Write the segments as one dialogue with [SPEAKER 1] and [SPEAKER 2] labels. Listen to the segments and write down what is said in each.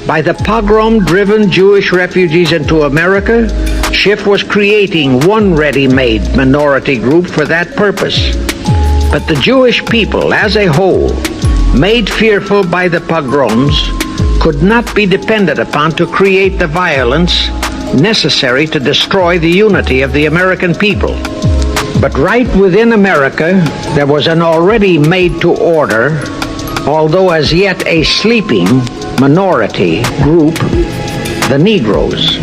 [SPEAKER 1] By the pogrom-driven Jewish refugees into America, Schiff was creating one ready-made minority group for that purpose. But the Jewish people as a whole, made fearful by the pogroms, could not be depended upon to create the violence necessary to destroy the unity of the American people. But right within America, there was an already made-to-order, although as yet a sleeping minority group, the Negroes,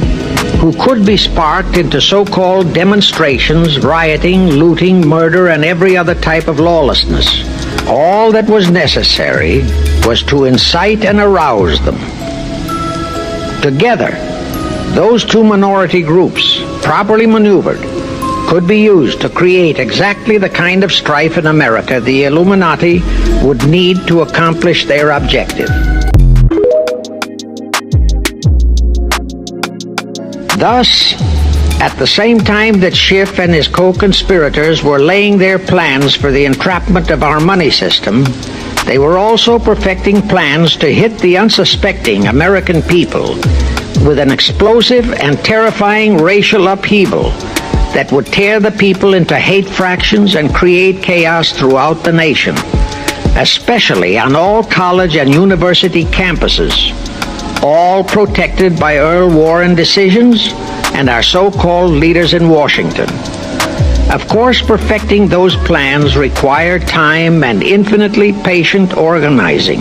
[SPEAKER 1] who could be sparked into so-called demonstrations, rioting, looting, murder, and every other type of lawlessness. All that was necessary was to incite and arouse them. Together, those two minority groups, properly maneuvered, could be used to create exactly the kind of strife in America the Illuminati would need to accomplish their objective. Thus, at the same time that Schiff and his co-conspirators were laying their plans for the entrapment of our money system, they were also perfecting plans to hit the unsuspecting American people with an explosive and terrifying racial upheaval that would tear the people into hate fractions and create chaos throughout the nation, especially on all college and university campuses, all protected by Earl Warren decisions and our so-called leaders in Washington. Of course, perfecting those plans required time and infinitely patient organizing.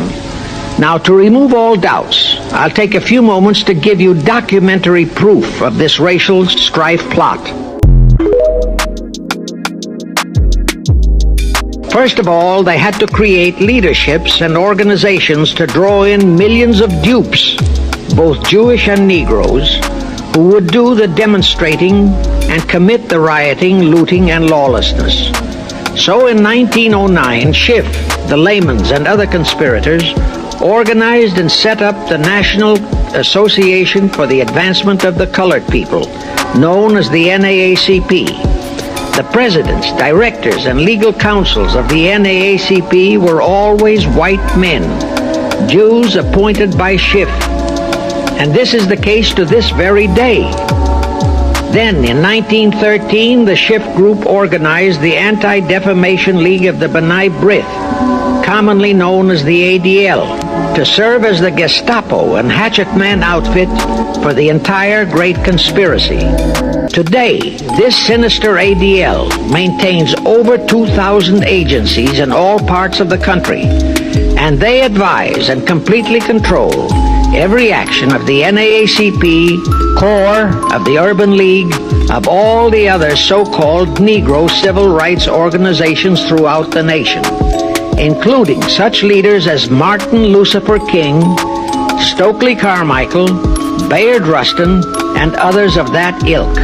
[SPEAKER 1] Now, to remove all doubts, I'll take a few moments to give you documentary proof of this racial strife plot. First of all, they had to create leaderships and organizations to draw in millions of dupes, both Jewish and Negroes, who would do the demonstrating and commit the rioting, looting, and lawlessness. So in 1909, Schiff, the Lamans, and other conspirators organized and set up the National Association for the Advancement of the Colored People, known as the NAACP. The presidents, directors, and legal counsels of the NAACP were always white men, Jews appointed by Schiff. And this is the case to this very day. Then, in 1913, the Schiff Group organized the Anti-Defamation League of the B'nai B'rith, commonly known as the ADL, to serve as the Gestapo and hatchetman outfit for the entire Great Conspiracy. Today, this sinister ADL maintains over 2,000 agencies in all parts of the country, and they advise and completely control every action of the NAACP, CORE, of the Urban League, of all the other so-called Negro civil rights organizations throughout the nation, including such leaders as Martin Lucifer King, Stokely Carmichael, Bayard Rustin, and others of that ilk.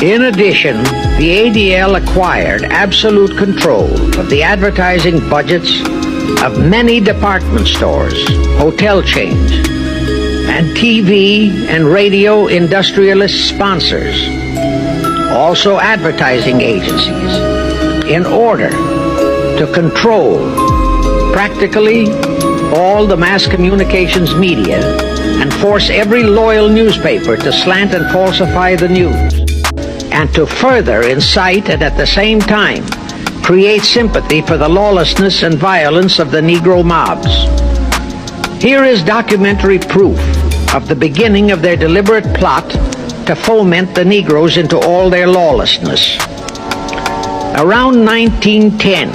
[SPEAKER 1] In addition, the ADL acquired absolute control of the advertising budgets of many department stores, hotel chains, and TV and radio industrialist sponsors, also advertising agencies, in order to control practically all the mass communications media and force every loyal newspaper to slant and falsify the news, and to further incite and at the same time create sympathy for the lawlessness and violence of the Negro mobs. Here is documentary proof of the beginning of their deliberate plot to foment the Negroes into all their lawlessness. Around 1910,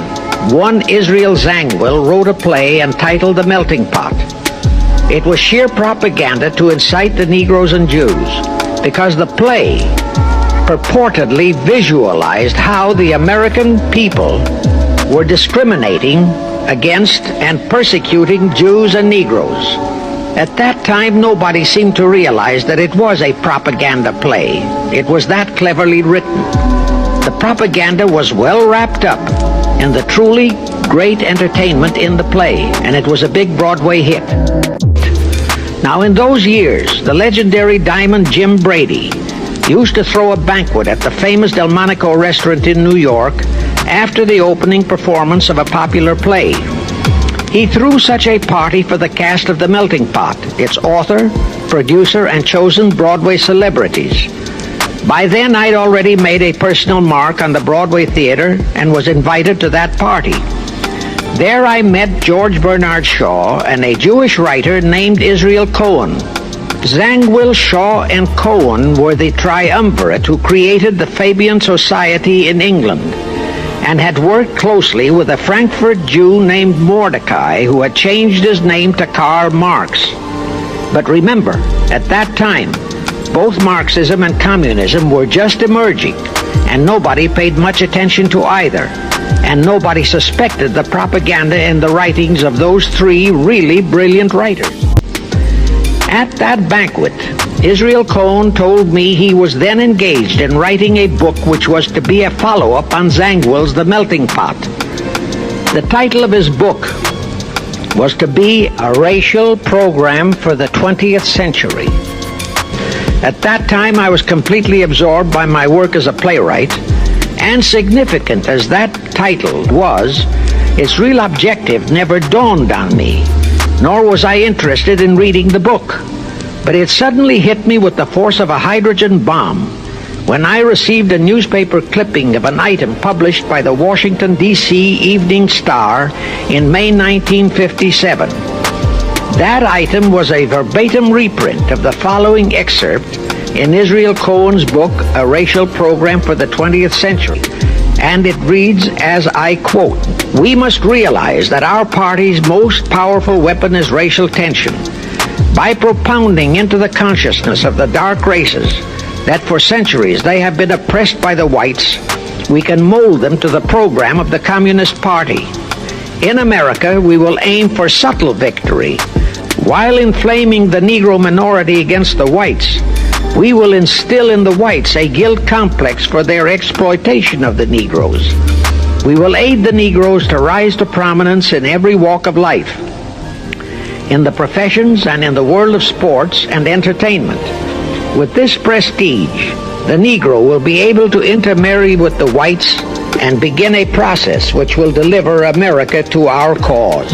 [SPEAKER 1] one Israel Zangwill wrote a play entitled The Melting Pot. It was sheer propaganda to incite the Negroes and Jews, because the play purportedly visualized how the American people were discriminating against and persecuting Jews and Negroes. At that time, nobody seemed to realize that it was a propaganda play. It was that cleverly written. The propaganda was well wrapped up in the truly great entertainment in the play, and it was a big Broadway hit. Now, in those years, the legendary Diamond Jim Brady used to throw a banquet at the famous Delmonico restaurant in New York after the opening performance of a popular play. He threw such a party for the cast of The Melting Pot, its author, producer, and chosen Broadway celebrities. By then, I'd already made a personal mark on the Broadway theater and was invited to that party. There I met George Bernard Shaw and a Jewish writer named Israel Cohen. Zangwill, Shaw, and Cohen were the triumvirate who created the Fabian Society in England and had worked closely with a Frankfurt Jew named Mordecai who had changed his name to Karl Marx. But remember, at that time, both Marxism and communism were just emerging, and nobody paid much attention to either, and nobody suspected the propaganda in the writings of those three really brilliant writers. At that banquet, Israel Cohen told me he was then engaged in writing a book which was to be a follow-up on Zangwill's The Melting Pot. The title of his book was to be A Racial Program for the 20th Century. At that time, I was completely absorbed by my work as a playwright, and significant as that title was, its real objective never dawned on me, nor was I interested in reading the book. But it suddenly hit me with the force of a hydrogen bomb when I received a newspaper clipping of an item published by the Washington, D.C. Evening Star in May 1957. That item was a verbatim reprint of the following excerpt in Israel Cohen's book, A Racial Program for the 20th Century. And it reads, as I quote, "We must realize that our party's most powerful weapon is racial tension. By propounding into the consciousness of the dark races that for centuries they have been oppressed by the whites, we can mold them to the program of the Communist Party. In America, we will aim for subtle victory. While inflaming the Negro minority against the whites, we will instill in the whites a guilt complex for their exploitation of the Negroes. We will aid the Negroes to rise to prominence in every walk of life, in the professions and in the world of sports and entertainment. With this prestige, the Negro will be able to intermarry with the whites and begin a process which will deliver America to our cause."